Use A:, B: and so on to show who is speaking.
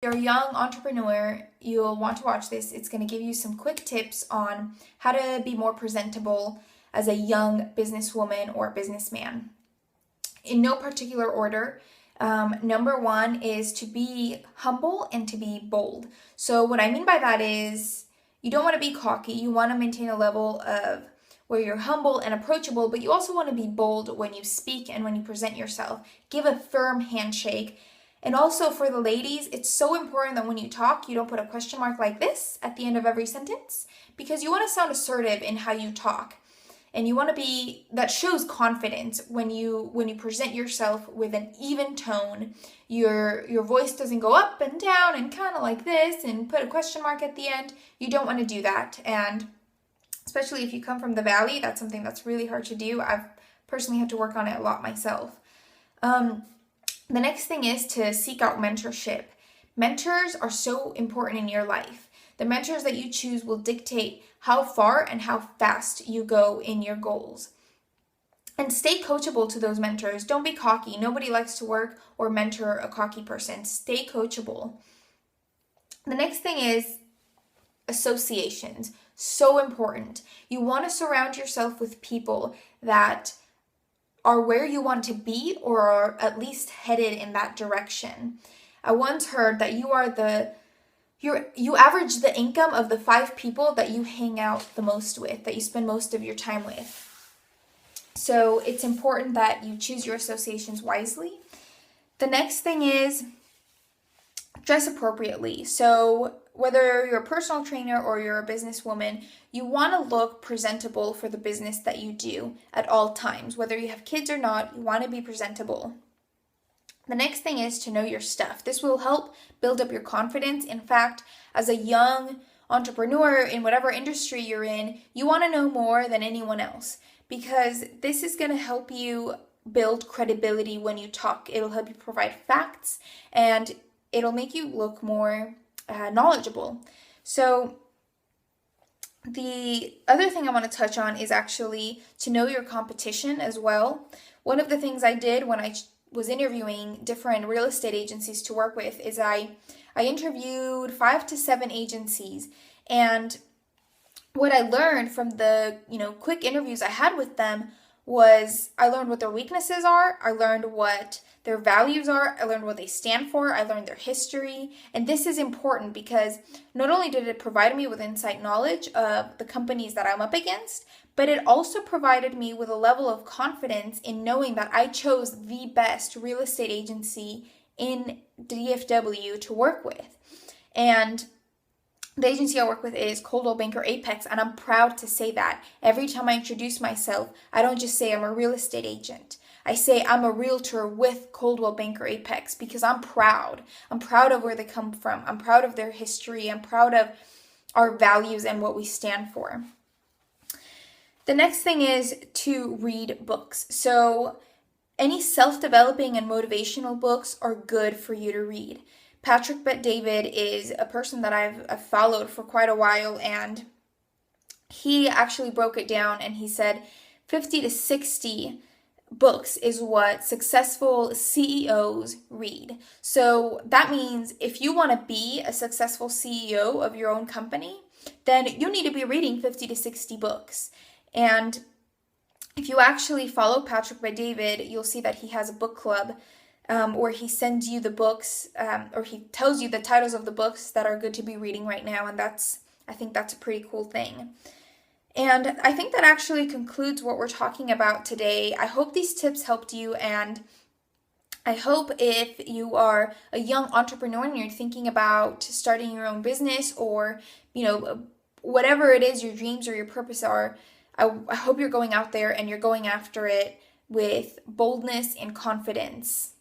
A: you're a young entrepreneur, you'll want to watch this. It's going to give you some quick tips on how to be more presentable as a young businesswoman or businessman. In no particular order, number one is to be humble and to be bold. So what I mean by that is you don't want to be cocky. You want to maintain a level of where you're humble and approachable, but you also want to be bold when you speak and when you present yourself. Give a firm handshake. And also for the ladies, it's so important that when you talk, you don't put a question mark like this at the end of every sentence, because you want to sound assertive in how you talk. And you want to be, that shows confidence when you present yourself with an even tone. Your voice doesn't go up and down and kind of like this and put a question mark at the end. You don't want to do that. And especially if you come from the Valley, that's something that's really hard to do. I've personally had to work on it a lot myself. The next thing is to seek out mentorship. Mentors are so important in your life. The mentors that you choose will dictate how far and how fast you go in your goals. And stay coachable to those mentors. Don't be cocky. Nobody likes to work or mentor a cocky person. Stay coachable. The next thing is associations. So important. You want to surround yourself with people that are where you want to be or are at least headed in that direction. I once heard that you average the income of the 5 people that you hang out the most with, that you spend most of your time with. So it's important that you choose your associations wisely. The next thing is dress appropriately. So whether you're a personal trainer or you're a businesswoman, you want to look presentable for the business that you do at all times. Whether you have kids or not, you want to be presentable. The next thing is to know your stuff. This will help build up your confidence. In fact, as a young entrepreneur in whatever industry you're in, you want to know more than anyone else, because this is going to help you build credibility when you talk. It'll help you provide facts and it'll make you look more knowledgeable. So the other thing I want to touch on is actually to know your competition as well. One of the things I did when I was interviewing different real estate agencies to work with is I interviewed 5 to 7 agencies, and what I learned from the quick interviews I had with them was I learned what their weaknesses are, I learned what their values are, I learned what they stand for, I learned their history. And this is important because not only did it provide me with insight knowledge of the companies that I'm up against, but it also provided me with a level of confidence in knowing that I chose the best real estate agency in DFW to work with. And the agency I work with is Coldwell Banker Apex, and I'm proud to say that. Every time I introduce myself, I don't just say I'm a real estate agent. I say I'm a realtor with Coldwell Banker Apex because I'm proud. I'm proud of where they come from. I'm proud of their history. I'm proud of our values and what we stand for. The next thing is to read books. So any self-developing and motivational books are good for you to read. Patrick Bet-David is a person that I've followed for quite a while, and he actually broke it down and he said 50 to 60 books is what successful CEOs read. So that means if you want to be a successful CEO of your own company, then you need to be reading 50 to 60 books. And if you actually follow Patrick Bet-David, you'll see that he has a book club where he sends you the books, or he tells you the titles of the books that are good to be reading right now, and I think that's a pretty cool thing. And I think that actually concludes what we're talking about today. I hope these tips helped you, and I hope if you are a young entrepreneur and you're thinking about starting your own business or, whatever it is your dreams or your purpose are, I hope you're going out there and you're going after it with boldness and confidence.